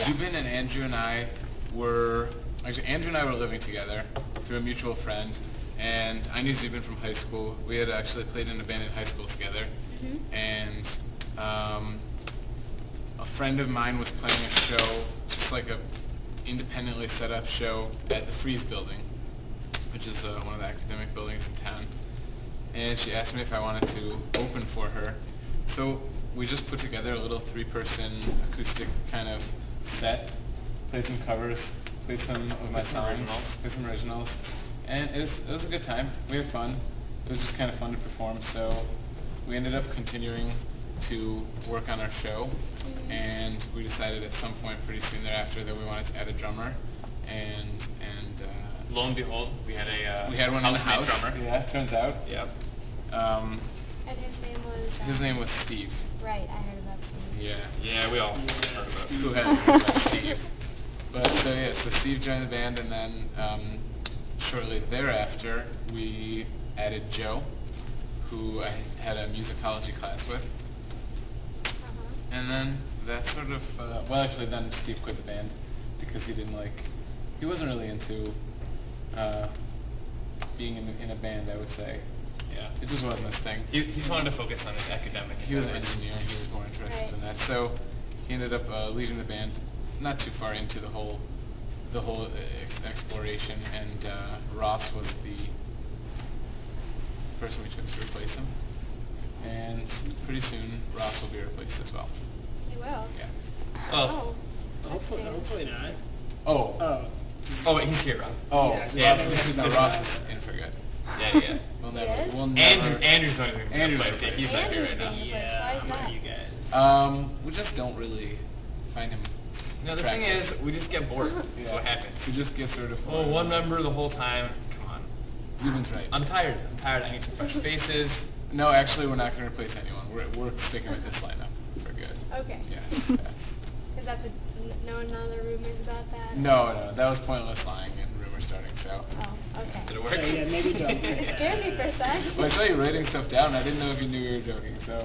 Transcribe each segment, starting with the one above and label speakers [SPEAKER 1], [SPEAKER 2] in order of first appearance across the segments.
[SPEAKER 1] Zubin and Andrew and I Andrew and I were living together through a mutual friend, and I knew Zubin from high school. We had actually played in a band in high school together, and a friend of mine was playing a show, just like a independently set up show at the Freeze building, which is one of the academic buildings in town, and she asked me if I wanted to open for her. So we just put together a little 3-person acoustic kind of set, played some covers, played some of my songs, played some originals, and it was a good time. We had fun. It was just kind of fun to perform, so we ended up continuing to work on our show, and we decided at some point pretty soon thereafter that we wanted to add a drummer, and
[SPEAKER 2] lo and behold, we had
[SPEAKER 1] one in the house.
[SPEAKER 2] Drummer.
[SPEAKER 1] Yeah, turns out.
[SPEAKER 2] Yep.
[SPEAKER 3] And his name was...
[SPEAKER 1] His name was Steve.
[SPEAKER 3] Right, I heard about Steve.
[SPEAKER 1] Yeah,
[SPEAKER 2] we all heard about Steve.
[SPEAKER 1] Who hadn't heard about Steve? But so Steve joined the band, and then shortly thereafter we added Joe, who I had a musicology class with. And then that sort of, then Steve quit the band because he wasn't really into being in a band, I would say.
[SPEAKER 2] Yeah.
[SPEAKER 1] It just wasn't his thing.
[SPEAKER 2] He just wanted to focus on his academic.
[SPEAKER 1] He was an engineer, and he was more interested in that. So he ended up leaving the band not too far into the whole exploration, and Ross was the person we chose to replace him. And pretty soon, Ross will be replaced as well.
[SPEAKER 3] He will?
[SPEAKER 1] Yeah.
[SPEAKER 2] Oh.
[SPEAKER 4] Hopefully not.
[SPEAKER 2] Oh, wait, he's here, Rob.
[SPEAKER 1] Oh,
[SPEAKER 2] yeah.
[SPEAKER 1] Ross is in for good.
[SPEAKER 2] Yeah.
[SPEAKER 1] We'll never.
[SPEAKER 2] Andrew's the only thing
[SPEAKER 1] Andrew's
[SPEAKER 2] replaced it. He's not here right now.
[SPEAKER 3] Why is that?
[SPEAKER 4] You guys.
[SPEAKER 1] We just don't really find him.
[SPEAKER 2] No, the thing is, we just get bored. That's what happens.
[SPEAKER 1] We just get sort of.
[SPEAKER 2] Oh, one member the whole time. Come on.
[SPEAKER 1] Zubin's right.
[SPEAKER 2] I'm tired. I need some fresh faces.
[SPEAKER 1] No, actually, we're not going to replace anyone. We're sticking with this lineup for good.
[SPEAKER 3] Okay.
[SPEAKER 1] Yes.
[SPEAKER 3] Is that none of the rumors about that?
[SPEAKER 1] No, that was pointless lying and rumor starting. So.
[SPEAKER 3] Oh, okay.
[SPEAKER 2] Did it work?
[SPEAKER 4] So yeah, maybe don't.
[SPEAKER 3] It scared me for a sec.
[SPEAKER 1] Well, I saw you writing stuff down. I didn't know if you knew we were joking. So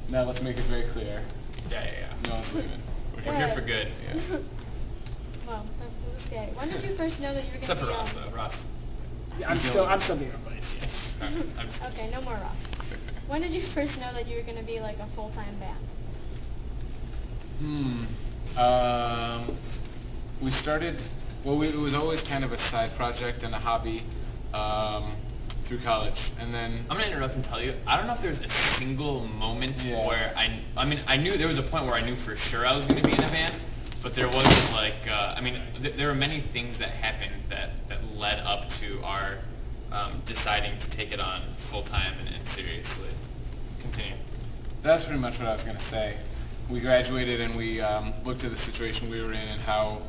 [SPEAKER 1] now let's make it very clear.
[SPEAKER 2] Yeah.
[SPEAKER 1] No one's leaving.
[SPEAKER 2] We're here for good.
[SPEAKER 1] Yeah.
[SPEAKER 3] Well, that was scary. When did you first know that you were going to
[SPEAKER 2] Except for Ross, though. Ross.
[SPEAKER 4] I'm still being replaced. Yeah.
[SPEAKER 2] I'm just
[SPEAKER 3] Okay, no more Ross. When did you first know that you were going to be like a full-time band?
[SPEAKER 1] We started. Well, it was always kind of a side project and a hobby through college, and then.
[SPEAKER 2] I'm gonna interrupt and tell you. I don't know if there's a single moment where I knew there was a point where I knew for sure I was going to be in a band, but there wasn't there were many things that happened that led up to our deciding to take it on full time and seriously. Continue.
[SPEAKER 1] That's pretty much what I was going to say. We graduated and we looked at the situation we were in and how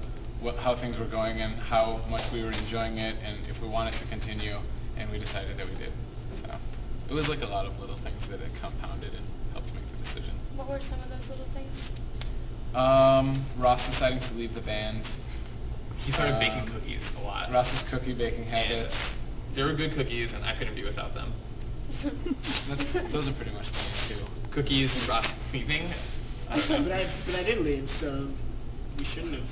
[SPEAKER 1] things were going and how much we were enjoying it and if we wanted to continue, and we decided that we did. So it was like a lot of little things that had compounded and helped make the decision.
[SPEAKER 3] What were some of those little things?
[SPEAKER 1] Ross deciding to leave the band.
[SPEAKER 2] He started baking cookies a lot.
[SPEAKER 1] Ross's cookie baking habits.
[SPEAKER 2] They were good cookies, and I couldn't be without them.
[SPEAKER 1] Those are pretty much things too.
[SPEAKER 2] Cookies and Ross leaving. I don't know.
[SPEAKER 4] But I did leave, so we shouldn't have.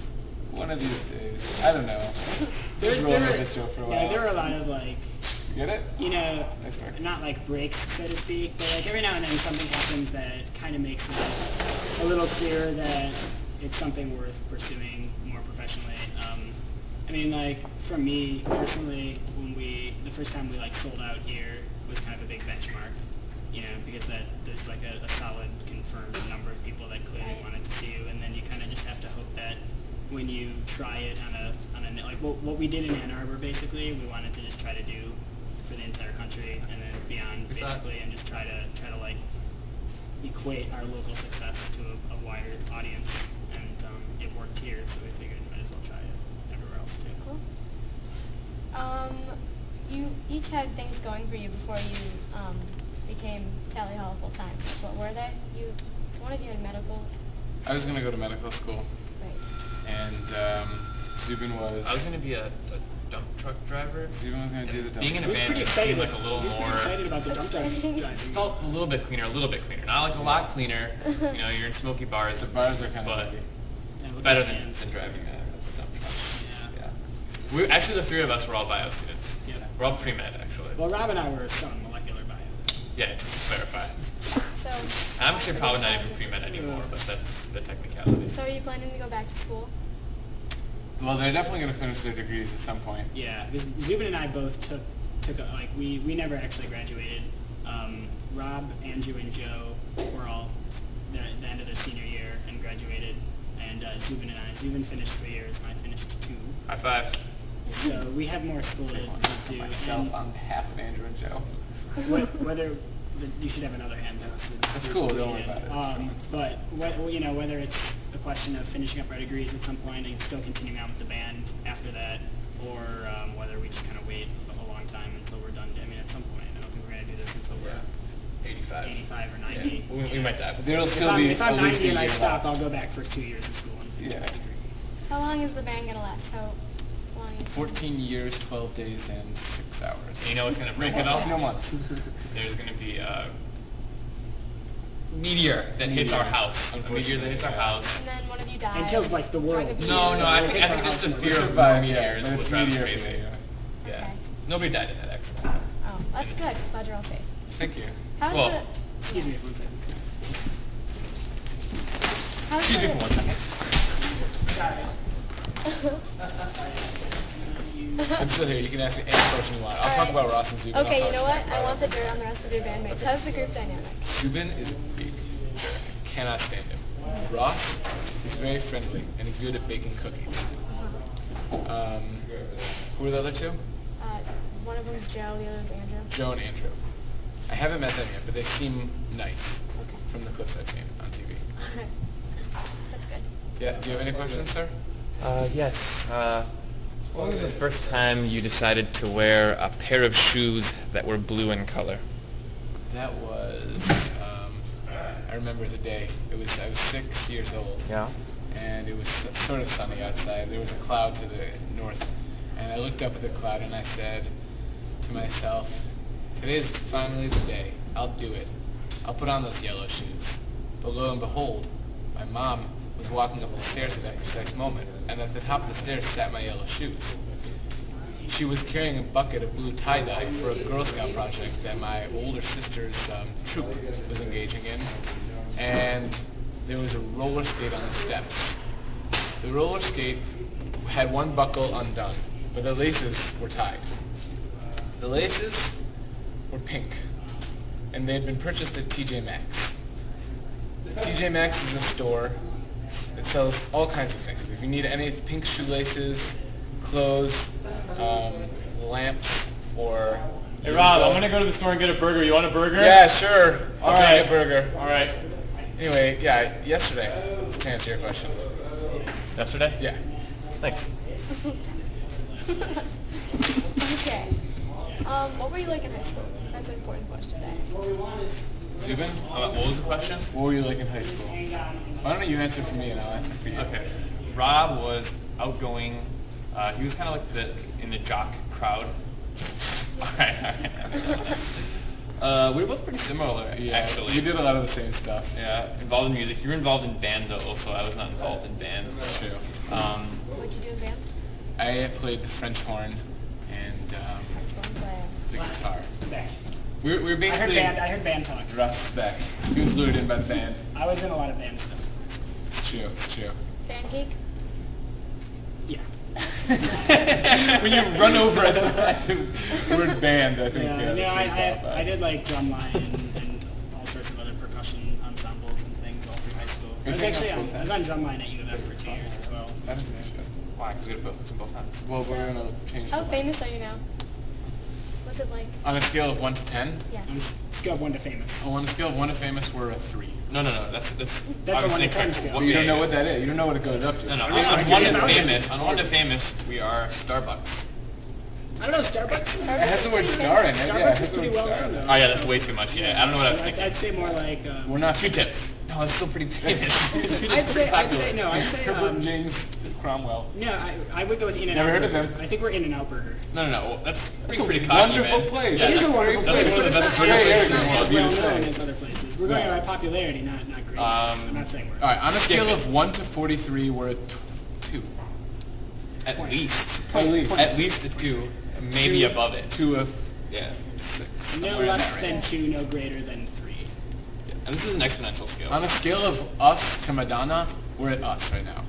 [SPEAKER 1] One of these days. I don't know. Just roll with this joke for a while.
[SPEAKER 4] Yeah, there were a lot of like.
[SPEAKER 1] You get it?
[SPEAKER 4] Nice work. Not like breaks, so to speak, but like every now and then something happens that kind of makes it a little clearer that it's something worth pursuing more professionally. I mean, like for me personally, the first time we like sold out here was kind of a big benchmark, because there's like a solid confirmed number of people that clearly wanted to see you, and then you kind of just have to hope that when you try it on a like what we did in Ann Arbor, basically, we wanted to just try to do for the entire country and then beyond, basically, and just try to like equate our local success to a wider audience, and it worked here, so we figured we might as well try it everywhere else too.
[SPEAKER 3] Cool. You each had things going for you before you became Tally Hall full time. What were they? So one of you in medical.
[SPEAKER 1] I was going to go to medical school.
[SPEAKER 3] Right.
[SPEAKER 1] And Zubin was.
[SPEAKER 2] I was going to be a dump truck driver.
[SPEAKER 1] Zubin was going to do the dump
[SPEAKER 2] Being in a
[SPEAKER 1] truck.
[SPEAKER 2] band just seemed like a little
[SPEAKER 4] He was
[SPEAKER 2] more.
[SPEAKER 4] pretty excited about the dump truck driving.
[SPEAKER 2] It felt a little bit cleaner. Not like a lot cleaner. You're in smoky bars.
[SPEAKER 1] The bars are kind of
[SPEAKER 2] but
[SPEAKER 1] heavy.
[SPEAKER 4] Yeah, with
[SPEAKER 2] Better
[SPEAKER 4] our
[SPEAKER 2] than
[SPEAKER 4] hands.
[SPEAKER 2] driving a dump truck.
[SPEAKER 4] Yeah.
[SPEAKER 2] Yeah. Actually, the three of us were all bio students.
[SPEAKER 4] Yeah.
[SPEAKER 2] We're all pre-med, actually.
[SPEAKER 4] Well, Rob and I were selling molecular bio.
[SPEAKER 2] Yeah, just to clarify.
[SPEAKER 3] So,
[SPEAKER 2] I'm actually probably not even pre-med anymore, but that's the technicality.
[SPEAKER 3] so are you planning to go back to school?
[SPEAKER 1] Well, they're definitely going to finish their degrees at some point.
[SPEAKER 4] Yeah, because Zubin and I both took we never actually graduated. Rob, Andrew, and Joe were all the end of their senior year and graduated, and Zubin and I. Zubin finished 3 years, and I finished 2.
[SPEAKER 2] High five.
[SPEAKER 4] So we have more school to do.
[SPEAKER 1] Myself on behalf of Andrew and Joe.
[SPEAKER 4] Whether you should have another hand though. So
[SPEAKER 1] That's cool. Don't worry about it.
[SPEAKER 4] But whether it's a question of finishing up our degrees at some point and still continuing on with the band after that, or whether we just kind of wait a long time until we're done. I mean, at some point, I don't think we're gonna do this until we're 85 or 90.
[SPEAKER 2] We might die.
[SPEAKER 1] There'll still be
[SPEAKER 4] If I'm
[SPEAKER 1] at least
[SPEAKER 4] 90
[SPEAKER 1] a
[SPEAKER 4] and I
[SPEAKER 1] year
[SPEAKER 4] stop,
[SPEAKER 1] left.
[SPEAKER 4] I'll go back for 2 years of school and finish
[SPEAKER 1] Yeah.
[SPEAKER 4] my degree.
[SPEAKER 3] How long is the band gonna last? How long is
[SPEAKER 1] 14 years, 12 days, and 6 hours.
[SPEAKER 2] You know what's gonna break it all?
[SPEAKER 1] No months.
[SPEAKER 2] There's gonna be a meteor that hits our house. A meteor that hits our house.
[SPEAKER 3] And then one of you dies.
[SPEAKER 4] And kills like the world.
[SPEAKER 3] Drug abuse.
[SPEAKER 2] No, I
[SPEAKER 4] It's
[SPEAKER 2] think
[SPEAKER 4] our
[SPEAKER 2] just the
[SPEAKER 4] house
[SPEAKER 2] fear
[SPEAKER 1] We
[SPEAKER 2] of
[SPEAKER 1] survived,
[SPEAKER 2] meteors
[SPEAKER 1] but
[SPEAKER 2] will
[SPEAKER 1] it's
[SPEAKER 2] drive us
[SPEAKER 1] meteor
[SPEAKER 2] crazy.
[SPEAKER 1] fear,
[SPEAKER 2] Yeah.
[SPEAKER 3] Okay.
[SPEAKER 2] Nobody died in that accident.
[SPEAKER 3] Oh, that's good. Glad you're all safe.
[SPEAKER 1] Thank you.
[SPEAKER 3] How's
[SPEAKER 2] Well,
[SPEAKER 3] the
[SPEAKER 4] Excuse me for 1 second.
[SPEAKER 3] how's
[SPEAKER 2] Excuse me
[SPEAKER 3] the
[SPEAKER 2] for 1 second.
[SPEAKER 1] I'm still here. You can ask me any question you want. I'll talk about Ross and Zubin.
[SPEAKER 3] Okay,
[SPEAKER 1] I'll
[SPEAKER 3] you know
[SPEAKER 1] talk
[SPEAKER 3] what? I want the dirt on the rest of your bandmates. How's the group dynamic?
[SPEAKER 1] Zubin is a big jerk. Cannot stand him. Ross is very friendly and good at baking cookies. Who are the other two?
[SPEAKER 3] One of them's Joe, the other's Andrew.
[SPEAKER 1] Joe and Andrew. I haven't met them yet, but they seem nice
[SPEAKER 3] Okay.
[SPEAKER 1] from the clips I've seen on TV.
[SPEAKER 3] Alright. That's good.
[SPEAKER 1] Yeah. Do you have any questions, sir?
[SPEAKER 2] Yes. When was the first time you decided to wear a pair of shoes that were blue in color?
[SPEAKER 1] That was. I remember the day. I was 6 years old.
[SPEAKER 2] Yeah.
[SPEAKER 1] And it was sort of sunny outside. There was a cloud to the north, and I looked up at the cloud and I said to myself, "Today's finally the day. I'll do it. I'll put on those yellow shoes." But lo and behold, my mom was walking up the stairs at that precise moment, and at the top of the stairs sat my yellow shoes. She was carrying a bucket of blue tie-dye for a Girl Scout project that my older sister's troop was engaging in, and there was a roller skate on the steps. The roller skate had one buckle undone, but the laces were tied. The laces were pink, and they had been purchased at TJ Maxx. TJ Maxx is a store that sells all kinds of things. If you need any pink shoelaces, clothes, lamps, or...
[SPEAKER 2] Hey Rob, I'm gonna go to the store and get a burger. You want a burger?
[SPEAKER 1] Yeah, sure. I'll take a burger.
[SPEAKER 2] All right.
[SPEAKER 1] Anyway, yeah, yesterday, to answer your question.
[SPEAKER 2] Yesterday?
[SPEAKER 1] Yeah.
[SPEAKER 2] Thanks.
[SPEAKER 3] Okay. What were you like in high school? That's an important question to ask.
[SPEAKER 1] Zubin,
[SPEAKER 2] What was the question?
[SPEAKER 1] what were you like in high school? Why don't you answer for me and I'll answer for you?
[SPEAKER 2] Okay. Rob was outgoing. He was kind of like in the jock crowd. All right. We were both pretty similar, actually.
[SPEAKER 1] We did a lot of the same stuff.
[SPEAKER 2] Yeah, involved in music. You were involved in band though, also. I was not involved in band.
[SPEAKER 1] That's true.
[SPEAKER 3] What'd you do in band?
[SPEAKER 1] I played the French horn and the guitar.
[SPEAKER 4] Back.
[SPEAKER 1] We were
[SPEAKER 4] I
[SPEAKER 1] basically...
[SPEAKER 4] heard band talk.
[SPEAKER 1] Russ is back. He was lured in by the band.
[SPEAKER 4] I was in a lot of band stuff.
[SPEAKER 1] It's true, it's true.
[SPEAKER 3] Band geek?
[SPEAKER 4] Yeah.
[SPEAKER 1] When you run over the word band, I think
[SPEAKER 4] Yeah,
[SPEAKER 1] that's what you qualify.
[SPEAKER 4] I did like drumline and all sorts of other percussion ensembles and things all through high school. I was actually on drumline at U of M for 2 years as well.
[SPEAKER 1] I don't think I should.
[SPEAKER 2] Why? Because we had both hands.
[SPEAKER 1] Well, we're going to change
[SPEAKER 3] How
[SPEAKER 1] the
[SPEAKER 3] famous are you now? What's it like?
[SPEAKER 1] On a scale of 1 to 10?
[SPEAKER 4] On a
[SPEAKER 3] Yes.
[SPEAKER 4] scale of 1 to famous.
[SPEAKER 1] On a scale of 1 to famous, we're a 3.
[SPEAKER 2] No. That's
[SPEAKER 4] a
[SPEAKER 2] obviously
[SPEAKER 4] 1 to 10
[SPEAKER 2] correct.
[SPEAKER 4] scale.
[SPEAKER 2] Well,
[SPEAKER 1] You don't know
[SPEAKER 2] yeah.
[SPEAKER 1] what that is. You don't know what it goes up to.
[SPEAKER 2] No. On
[SPEAKER 4] Yeah,
[SPEAKER 2] one to
[SPEAKER 4] 1,000.
[SPEAKER 2] famous, we are Starbucks.
[SPEAKER 4] I don't know, Starbucks?
[SPEAKER 1] It has the word star in it.
[SPEAKER 4] Starbucks
[SPEAKER 1] Yeah, it
[SPEAKER 4] is
[SPEAKER 1] has the
[SPEAKER 4] pretty
[SPEAKER 1] word
[SPEAKER 4] well
[SPEAKER 1] star
[SPEAKER 4] known
[SPEAKER 1] in it.
[SPEAKER 4] though.
[SPEAKER 2] Oh yeah, that's way too much. Yeah, I don't know what I was thinking.
[SPEAKER 4] I'd say more like,
[SPEAKER 1] We're not
[SPEAKER 2] Q-tips. No, it's still pretty famous.
[SPEAKER 4] I'd say
[SPEAKER 1] Herbert James Cromwell.
[SPEAKER 4] no, I would go with In-N-Out.
[SPEAKER 1] Never heard of
[SPEAKER 4] Burger.
[SPEAKER 1] them.
[SPEAKER 4] I think we're In-N-Out Burger.
[SPEAKER 2] No. Well, that's
[SPEAKER 1] That's a
[SPEAKER 2] pretty cocky,
[SPEAKER 1] wonderful
[SPEAKER 2] man.
[SPEAKER 1] place.
[SPEAKER 2] Yeah,
[SPEAKER 4] It is a
[SPEAKER 2] that's-
[SPEAKER 4] wonderful
[SPEAKER 2] that's
[SPEAKER 4] place,
[SPEAKER 2] one of
[SPEAKER 4] but
[SPEAKER 2] the
[SPEAKER 4] it's
[SPEAKER 2] best
[SPEAKER 4] not
[SPEAKER 2] burgers
[SPEAKER 1] very
[SPEAKER 2] I've
[SPEAKER 4] as
[SPEAKER 2] seen in a while.
[SPEAKER 4] well
[SPEAKER 1] you to
[SPEAKER 4] known
[SPEAKER 1] say.
[SPEAKER 4] as other places. We're going by popularity, not grade. I'm not saying we're.
[SPEAKER 1] All right, on a
[SPEAKER 2] Skip
[SPEAKER 1] scale
[SPEAKER 2] it.
[SPEAKER 1] of 1 to 43, we're a 2.
[SPEAKER 2] At least.
[SPEAKER 1] At least.
[SPEAKER 2] At least a 2. Maybe above it.
[SPEAKER 1] 2 of
[SPEAKER 2] Yeah.
[SPEAKER 1] 6.
[SPEAKER 4] No
[SPEAKER 1] somewhere in
[SPEAKER 4] less
[SPEAKER 1] that
[SPEAKER 4] than
[SPEAKER 1] range.
[SPEAKER 4] 2, no greater than 3.
[SPEAKER 2] And this is an exponential scale.
[SPEAKER 1] On a scale of us to Madonna, we're at us right now.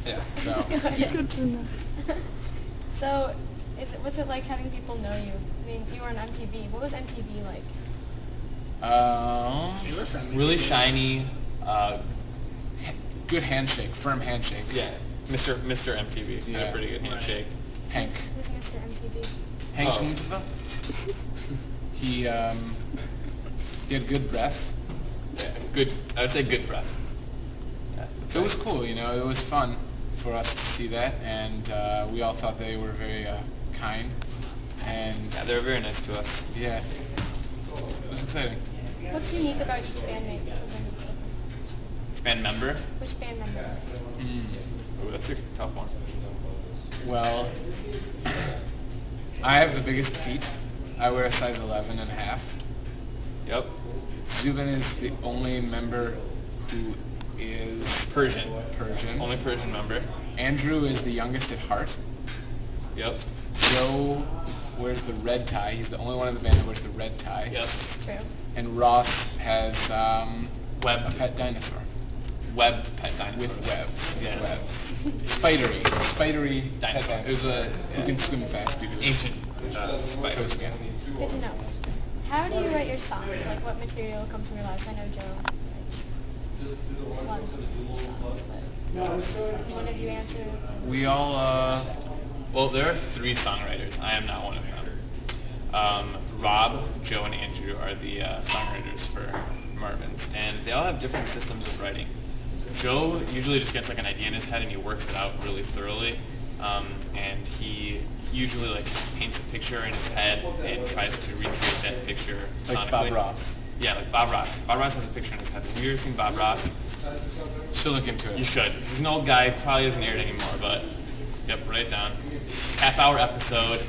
[SPEAKER 2] Yeah.
[SPEAKER 1] So,
[SPEAKER 5] Good to know.
[SPEAKER 3] So, what's it like having people know you? I mean, you were on MTV. What was MTV like?
[SPEAKER 4] They were friendly.
[SPEAKER 2] Really shiny.
[SPEAKER 1] good handshake, firm handshake.
[SPEAKER 2] Yeah. Mr. MTV. Had
[SPEAKER 1] Yeah.
[SPEAKER 2] a pretty good handshake.
[SPEAKER 1] Hank.
[SPEAKER 3] Who's Mr. MTV?
[SPEAKER 1] Hank
[SPEAKER 2] Oh.
[SPEAKER 1] Muntova. He had good breath.
[SPEAKER 2] Yeah. Good. I would say good breath. Yeah.
[SPEAKER 1] It was cool, you know, it was fun for us to see that, and we all thought they were very kind, and
[SPEAKER 2] Yeah, they were very nice to us.
[SPEAKER 1] yeah, it was exciting.
[SPEAKER 3] What's unique about each bandmate that's something that's different?
[SPEAKER 2] Band member.
[SPEAKER 3] Which band member?
[SPEAKER 2] Ooh, that's a tough one.
[SPEAKER 1] Well, I have the biggest feet. I wear a size 11 and a half.
[SPEAKER 2] Yep.
[SPEAKER 1] Zubin is the only member who is
[SPEAKER 2] Persian.
[SPEAKER 1] Persian.
[SPEAKER 2] Only Persian member.
[SPEAKER 1] Andrew is the youngest at heart.
[SPEAKER 2] Yep.
[SPEAKER 1] Joe wears the red tie. He's the only one in the band that wears the red tie.
[SPEAKER 2] Yep.
[SPEAKER 3] It's true.
[SPEAKER 1] And Ross has a
[SPEAKER 2] Webbed.
[SPEAKER 1] pet dinosaur
[SPEAKER 2] Webbed pet dinosaur.
[SPEAKER 1] with webs.
[SPEAKER 2] Yeah.
[SPEAKER 1] Webs. Spidery pet
[SPEAKER 2] Dinosaur. It was a
[SPEAKER 1] who can swim fast due to his
[SPEAKER 2] ancient spider.
[SPEAKER 1] toe skin.
[SPEAKER 3] Good to know. How do you write your songs? Like, what material comes from your lives? I know Joe writes a lot of songs, but one of you answer.
[SPEAKER 1] We all
[SPEAKER 2] Well, there are 3 songwriters. I am not one of them. Rob, Joe, and Andrew are the songwriters for Marvin's, and they all have different systems of writing. Joe usually just gets like an idea in his head and he works it out really thoroughly, and he usually like paints a picture in his head and tries to recreate that picture
[SPEAKER 1] like
[SPEAKER 2] sonically.
[SPEAKER 1] Bob Ross.
[SPEAKER 2] Yeah, like Bob Ross. Bob Ross has a picture in his head. Have you ever seen Bob Ross?
[SPEAKER 1] Should look into
[SPEAKER 2] You
[SPEAKER 1] it.
[SPEAKER 2] should. He's an old guy, probably isn't aired anymore, but yep, write it down. Half-hour episode.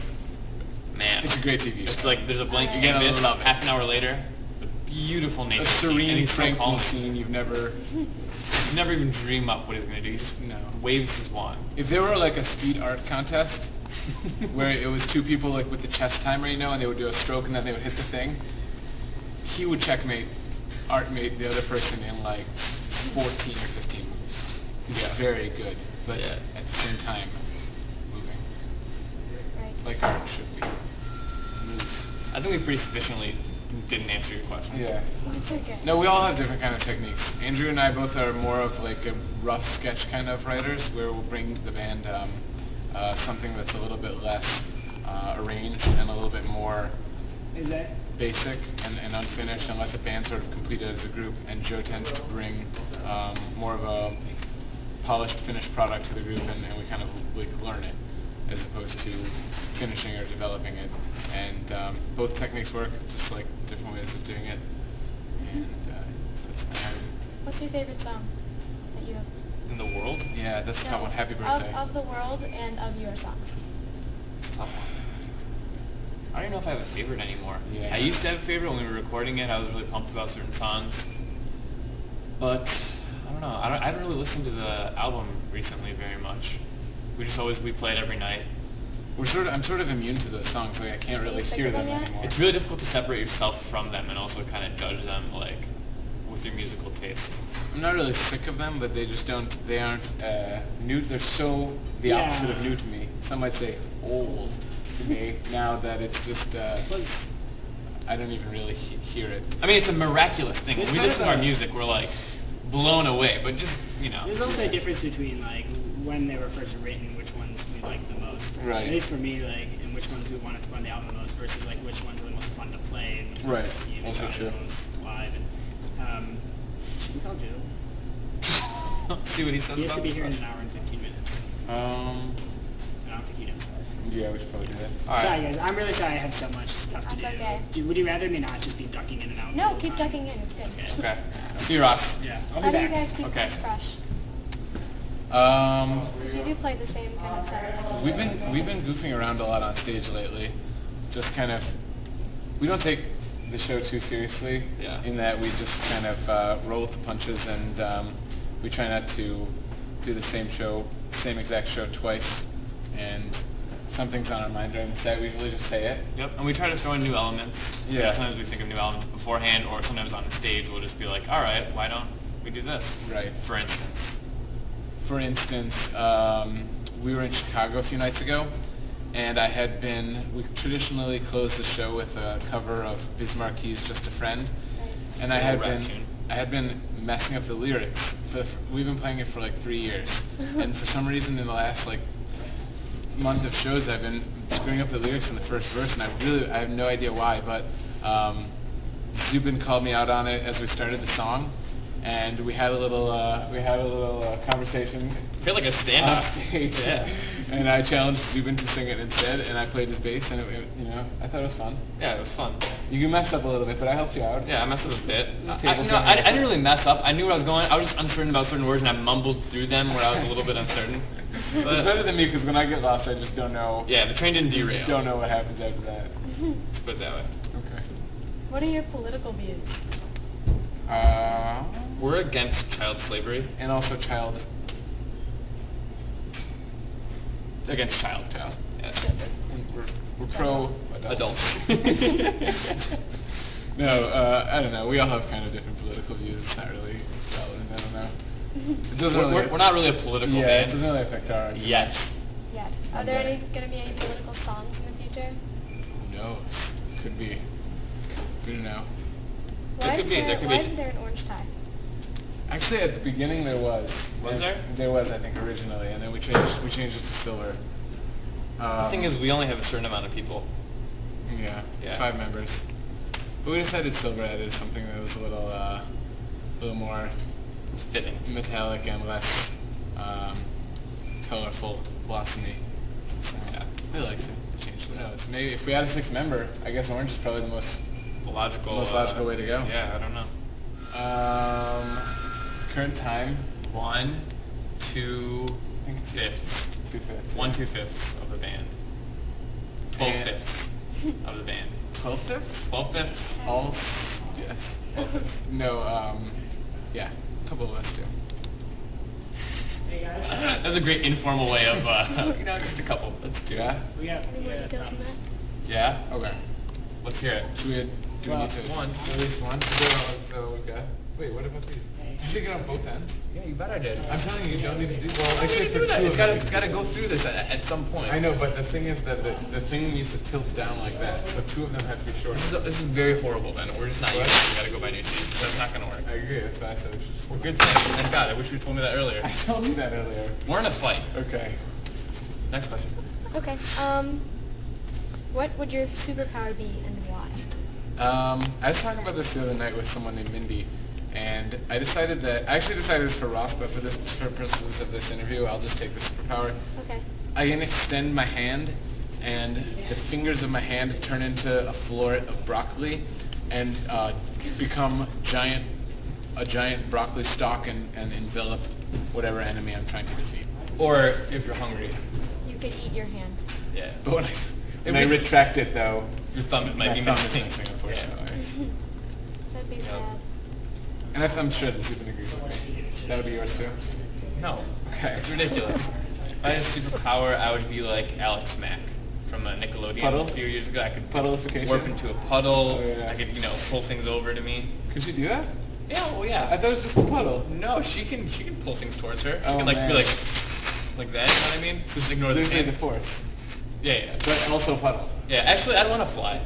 [SPEAKER 2] Man.
[SPEAKER 1] It's a great TV
[SPEAKER 2] It's
[SPEAKER 1] show.
[SPEAKER 2] like there's a blank
[SPEAKER 3] You're
[SPEAKER 2] you
[SPEAKER 1] gonna
[SPEAKER 2] miss.
[SPEAKER 1] love it.
[SPEAKER 2] Half an hour later, a beautiful nature
[SPEAKER 1] A
[SPEAKER 2] scene, and
[SPEAKER 1] serene,
[SPEAKER 2] he's so
[SPEAKER 1] tranquil
[SPEAKER 2] calm.
[SPEAKER 1] scene you've never.
[SPEAKER 2] You never even dream up what he's gonna do. He just
[SPEAKER 1] No.
[SPEAKER 2] waves his wand.
[SPEAKER 1] If there were like a speed art contest where it was 2 people like with the chess timer, you know, and they would do a stroke and then they would hit the thing, he would checkmate, artmate the other person in like 14 or 15 moves. He's very good, but
[SPEAKER 2] Yeah.
[SPEAKER 1] at the same time, moving
[SPEAKER 3] Right.
[SPEAKER 1] like art should be. Move.
[SPEAKER 2] I think we pretty sufficiently didn't answer your question.
[SPEAKER 1] Yeah.
[SPEAKER 3] It's okay.
[SPEAKER 1] No, we all have different kind of techniques. Andrew and I both are more of like a rough sketch kind of writers, where we'll bring the band something that's a little bit less arranged and a little bit more
[SPEAKER 4] Is that?
[SPEAKER 1] basic and unfinished, and let the band sort of complete it as a group. And Joe tends to bring more of a polished, finished product to the group, and we kind of like learn it as opposed to finishing or developing it. And both techniques work, just like different ways of doing it. And that's kind of,
[SPEAKER 3] What's your favorite song that you have?
[SPEAKER 2] In the world,
[SPEAKER 1] yeah, that's a tough one. Happy birthday.
[SPEAKER 3] Of the world and of your songs.
[SPEAKER 2] it's a tough one. I don't even know if I have a favorite anymore.
[SPEAKER 1] Yeah.
[SPEAKER 2] I used to have a favorite when we were recording it. I was really pumped about certain songs, but I don't know. I haven't really listened to the album recently very much. We play it every night.
[SPEAKER 1] I'm sort of immune to those songs. Like I can't
[SPEAKER 3] Are you
[SPEAKER 1] really
[SPEAKER 3] sick
[SPEAKER 1] hear
[SPEAKER 3] of
[SPEAKER 1] them
[SPEAKER 3] them yet?
[SPEAKER 1] anymore.
[SPEAKER 2] It's really difficult to separate yourself from them and also kind of judge them like with your musical taste.
[SPEAKER 1] I'm not really sick of them, but they just don't. They aren't new. They're so the
[SPEAKER 4] Yeah.
[SPEAKER 1] opposite of new to me. Some might say old to me now that it's just.
[SPEAKER 4] Was
[SPEAKER 1] I don't even really hear it.
[SPEAKER 2] I mean, it's a miraculous thing. When
[SPEAKER 4] There's
[SPEAKER 2] we
[SPEAKER 4] kind
[SPEAKER 2] listen
[SPEAKER 4] of
[SPEAKER 2] to our
[SPEAKER 4] a-
[SPEAKER 2] music, we're like blown away. But just, you know.
[SPEAKER 4] there's also a difference between like when they were first written, which ones we liked the most.
[SPEAKER 1] Right.
[SPEAKER 4] At least for me, like, and which ones we wanted to put on the album the most versus like which ones are the most fun to play and which
[SPEAKER 1] Right.
[SPEAKER 4] ones you
[SPEAKER 1] Also
[SPEAKER 4] enjoy
[SPEAKER 1] true.
[SPEAKER 4] the most live. And should we call Joe?
[SPEAKER 2] See what he says
[SPEAKER 4] He has
[SPEAKER 2] about
[SPEAKER 4] to be
[SPEAKER 2] this
[SPEAKER 4] here in
[SPEAKER 2] question.
[SPEAKER 4] an hour and 15 minutes.
[SPEAKER 1] Um.
[SPEAKER 4] I don't think he knows that.
[SPEAKER 1] Yeah, we should probably do that.
[SPEAKER 2] All right.
[SPEAKER 4] Sorry guys, I'm really sorry I have so much stuff to
[SPEAKER 3] That's
[SPEAKER 4] do.
[SPEAKER 3] okay.
[SPEAKER 4] Would you rather me not just be ducking in and out? the
[SPEAKER 3] No,
[SPEAKER 4] whole
[SPEAKER 3] keep
[SPEAKER 4] time?
[SPEAKER 3] ducking in. It's good.
[SPEAKER 2] Okay. See you, Ross.
[SPEAKER 4] Yeah, I'll
[SPEAKER 3] How
[SPEAKER 4] be
[SPEAKER 3] do you
[SPEAKER 4] back.
[SPEAKER 3] guys keep
[SPEAKER 2] Okay.
[SPEAKER 3] things fresh? Because you do play the same kind of set. Like
[SPEAKER 1] We've been goofing around a lot on stage lately. Just kind of, we don't take the show too seriously.
[SPEAKER 2] Yeah.
[SPEAKER 1] In that we just kind of roll with the punches, and we try not to do the same exact show twice. And if something's on our mind during the set, we usually just say it.
[SPEAKER 2] Yep, and we try to throw in new elements.
[SPEAKER 1] Yeah.
[SPEAKER 2] You know, sometimes we think of new elements beforehand, or sometimes on the stage we'll just be like, all right, why don't we do this?
[SPEAKER 1] Right.
[SPEAKER 2] For instance.
[SPEAKER 1] For instance, we were in Chicago a few nights ago, and we traditionally close the show with a cover of Biz Marquis's "Just a Friend," and I
[SPEAKER 2] It's a
[SPEAKER 1] had
[SPEAKER 2] rap
[SPEAKER 1] been
[SPEAKER 2] tune.
[SPEAKER 1] messing up the lyrics. We've been playing it for like 3 years, and for some reason in the last like month of shows I've been screwing up the lyrics in the first verse, and I have no idea why, but Zubin called me out on it as we started the song, and we had a little conversation
[SPEAKER 2] We had like a
[SPEAKER 1] on
[SPEAKER 2] standoff.
[SPEAKER 1] stage.
[SPEAKER 2] Yeah.
[SPEAKER 1] And I challenged Zubin to sing it instead, and I played his bass, and I thought it was fun.
[SPEAKER 2] Yeah, it was fun.
[SPEAKER 1] You can mess up a little bit, but I helped you out.
[SPEAKER 2] Yeah, I messed up a bit.
[SPEAKER 1] Table
[SPEAKER 2] I
[SPEAKER 1] tennis.
[SPEAKER 2] didn't really mess up. I knew where I was going. I was just uncertain about certain words, and I mumbled through them where I was a little bit uncertain.
[SPEAKER 1] It's
[SPEAKER 2] But,
[SPEAKER 1] better than me, because when I get lost, I just don't know.
[SPEAKER 2] yeah, the train didn't derail.
[SPEAKER 1] Don't know what happens after that.
[SPEAKER 2] Let's put it that way.
[SPEAKER 1] Okay.
[SPEAKER 3] What are your political views?
[SPEAKER 2] We're against child slavery.
[SPEAKER 1] And also child.
[SPEAKER 2] Against child. Yes.
[SPEAKER 1] And we're pro
[SPEAKER 2] Adults.
[SPEAKER 1] No, I don't know. We all have kind of different political views. It's not really relevant. I don't know. It doesn't really.
[SPEAKER 2] We're not really a political
[SPEAKER 1] Yeah, it
[SPEAKER 2] band
[SPEAKER 1] doesn't really affect our.
[SPEAKER 2] yet.
[SPEAKER 3] Yeah. Are there going to be any political songs in the future?
[SPEAKER 1] Who knows? Could be. We don't know.
[SPEAKER 3] Why,
[SPEAKER 2] could be- there could
[SPEAKER 3] why
[SPEAKER 2] be-
[SPEAKER 3] isn't there an orange tie?
[SPEAKER 1] Actually, at the beginning there was.
[SPEAKER 2] Was
[SPEAKER 1] And
[SPEAKER 2] there?
[SPEAKER 1] There was, I think, originally, and then we changed it to silver.
[SPEAKER 2] The thing is, we only have a certain amount of people.
[SPEAKER 1] Yeah, 5 members. But we decided silver added something that was a little more
[SPEAKER 2] Fitting.
[SPEAKER 1] metallic and less colorful, blossomy. So
[SPEAKER 2] Yeah.
[SPEAKER 1] we liked it. We changed it. Who knows? Maybe if we had a 6th member, I guess orange is probably the most
[SPEAKER 2] Logical.
[SPEAKER 1] logical way to go.
[SPEAKER 2] Yeah, I don't know.
[SPEAKER 1] Current time,
[SPEAKER 2] 1 2
[SPEAKER 1] I think
[SPEAKER 2] 5ths.
[SPEAKER 1] 2/5.
[SPEAKER 2] 1 2/5 of the band. 12
[SPEAKER 1] And-
[SPEAKER 2] fifths of the band.
[SPEAKER 1] 12/5?
[SPEAKER 2] 12 fifths.
[SPEAKER 1] All yes.
[SPEAKER 2] 12 fifths.
[SPEAKER 1] No, yeah, a couple of us do.
[SPEAKER 4] Hey guys,
[SPEAKER 2] That's a great informal way of, just a couple. That's 2.
[SPEAKER 1] Yeah?
[SPEAKER 4] we got
[SPEAKER 3] Any more details on that?
[SPEAKER 2] Yeah?
[SPEAKER 1] Okay.
[SPEAKER 2] Let's hear it.
[SPEAKER 1] Do we need to
[SPEAKER 2] one.
[SPEAKER 1] at least one? So we got. Wait, what about these? Did you get on both ends?
[SPEAKER 2] Yeah, you bet I did.
[SPEAKER 1] I'm telling you, you don't need to do. Well, actually, for
[SPEAKER 2] do that.
[SPEAKER 1] 2
[SPEAKER 2] It's
[SPEAKER 1] of them.
[SPEAKER 2] gotta go through this at some point.
[SPEAKER 1] I know, but the thing is that the thing needs to tilt down like that, so 2 of them have to be short.
[SPEAKER 2] This is very horrible, Ben. We're just not used to it. We gotta go buy new seats. That's not gonna work.
[SPEAKER 1] I agree. That's why I said we should just.
[SPEAKER 2] We're good fans. Thank God. I wish you told me that earlier.
[SPEAKER 1] I told you that earlier.
[SPEAKER 2] We're in a fight.
[SPEAKER 1] Okay.
[SPEAKER 2] Next question.
[SPEAKER 3] Okay. What would your superpower be and why?
[SPEAKER 1] I was talking about this the other night with someone named Mindy, and I actually decided this for Ross, but for purposes of this interview, I'll just take the superpower.
[SPEAKER 3] Okay.
[SPEAKER 1] I can extend my hand, and the fingers of my hand turn into a floret of broccoli, and become a giant broccoli stalk and envelop whatever enemy I'm trying to defeat.
[SPEAKER 2] Or if you're hungry.
[SPEAKER 3] You could eat your hand.
[SPEAKER 2] Yeah.
[SPEAKER 1] But when I retract it, though,
[SPEAKER 2] Your thumb might
[SPEAKER 1] my
[SPEAKER 2] be
[SPEAKER 1] thumb is
[SPEAKER 2] missing.
[SPEAKER 1] missing, unfortunately.
[SPEAKER 3] That'd be sad.
[SPEAKER 1] And I'm sure that Zubin agrees with me. That would be yours too?
[SPEAKER 2] No.
[SPEAKER 1] Okay.
[SPEAKER 2] It's ridiculous. If I had a superpower, I would be like Alex Mack from Nickelodeon
[SPEAKER 1] Puddle?
[SPEAKER 2] a few years ago. I could
[SPEAKER 1] Puddleification?
[SPEAKER 2] warp into a puddle.
[SPEAKER 1] Oh, yeah.
[SPEAKER 2] I could, pull things over to me.
[SPEAKER 1] Could you do that?
[SPEAKER 2] Yeah, well, yeah.
[SPEAKER 1] I thought it was just a puddle.
[SPEAKER 2] No, she can pull things towards her. She
[SPEAKER 1] Oh,
[SPEAKER 2] can be
[SPEAKER 1] man.
[SPEAKER 2] like that. You know what I mean? Just ignore the
[SPEAKER 1] This is
[SPEAKER 2] sand.
[SPEAKER 1] the force.
[SPEAKER 2] Yeah.
[SPEAKER 1] But also puddle.
[SPEAKER 2] Yeah. Actually, I'd want to fly.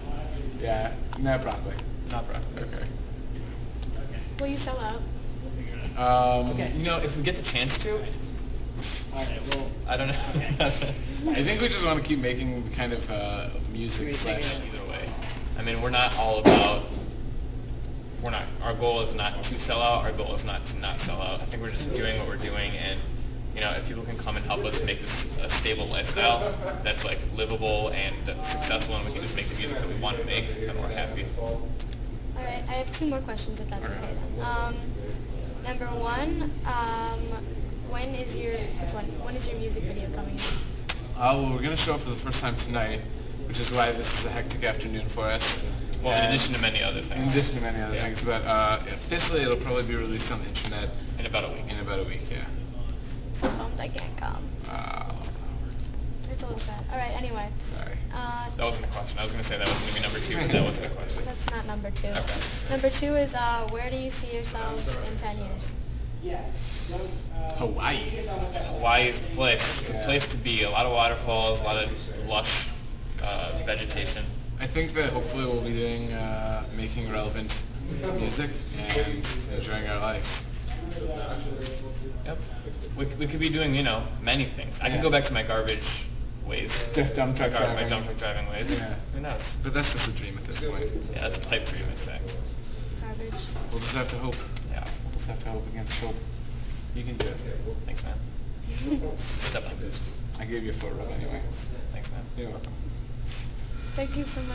[SPEAKER 1] Yeah. Not broccoli.
[SPEAKER 2] Not broccoli.
[SPEAKER 1] Okay.
[SPEAKER 3] Will you sell out?
[SPEAKER 4] Okay.
[SPEAKER 2] If we get the chance to,
[SPEAKER 4] Alright, well,
[SPEAKER 2] I don't know.
[SPEAKER 1] I think we just want to keep making kind of music
[SPEAKER 4] Can we take
[SPEAKER 1] slash.
[SPEAKER 4] it?
[SPEAKER 2] Either way. I mean, we're not all about. Our goal is not to sell out. Our goal is not to not sell out. I think we're just doing what we're doing, and if people can come and help us make this a stable lifestyle that's like livable and successful, and we can just make the music that we want to make, then we're happy.
[SPEAKER 3] All right. I have 2 more questions, if that's okay then. Number 1, when is your music video coming out?
[SPEAKER 1] Well, we're going to show up for the first time tonight, which is why this is a hectic afternoon for us.
[SPEAKER 2] Well, in
[SPEAKER 1] And
[SPEAKER 2] addition to many other
[SPEAKER 1] in
[SPEAKER 2] things.
[SPEAKER 1] addition to many other
[SPEAKER 2] Yeah.
[SPEAKER 1] things, but officially it'll probably be released on the internet
[SPEAKER 2] In about a week.
[SPEAKER 1] in about a week. Yeah.
[SPEAKER 3] So bummed I can't come. It's a little sad. All right. Anyway,
[SPEAKER 1] Sorry.
[SPEAKER 2] That wasn't a question. I was going to say that was going to be number 2, but that wasn't a question.
[SPEAKER 3] that's not number 2.
[SPEAKER 2] Okay.
[SPEAKER 3] Number 2 is where do you see yourselves in 10 years?
[SPEAKER 1] Hawaii.
[SPEAKER 2] Hawaii is the place. It's a place to be. A lot of waterfalls, a lot of lush vegetation.
[SPEAKER 1] I think that hopefully we'll be doing making relevant music and enjoying our lives.
[SPEAKER 2] Yep. We could be doing, many things. I could go back to my garbage ways.
[SPEAKER 1] Dump truck
[SPEAKER 2] My
[SPEAKER 1] driving.
[SPEAKER 2] dump truck driving ways.
[SPEAKER 1] Yeah.
[SPEAKER 2] Who knows?
[SPEAKER 1] But that's just a dream at this point.
[SPEAKER 2] Yeah, that's a pipe dream, I say.
[SPEAKER 3] Garbage.
[SPEAKER 1] We'll just have to hope.
[SPEAKER 2] Yeah.
[SPEAKER 1] We'll just have to hope against hope. You can do it.
[SPEAKER 2] Thanks, man. Step up.
[SPEAKER 1] I gave you a foot rub anyway.
[SPEAKER 2] Thanks, man.
[SPEAKER 1] You're welcome.
[SPEAKER 3] Thank you so much.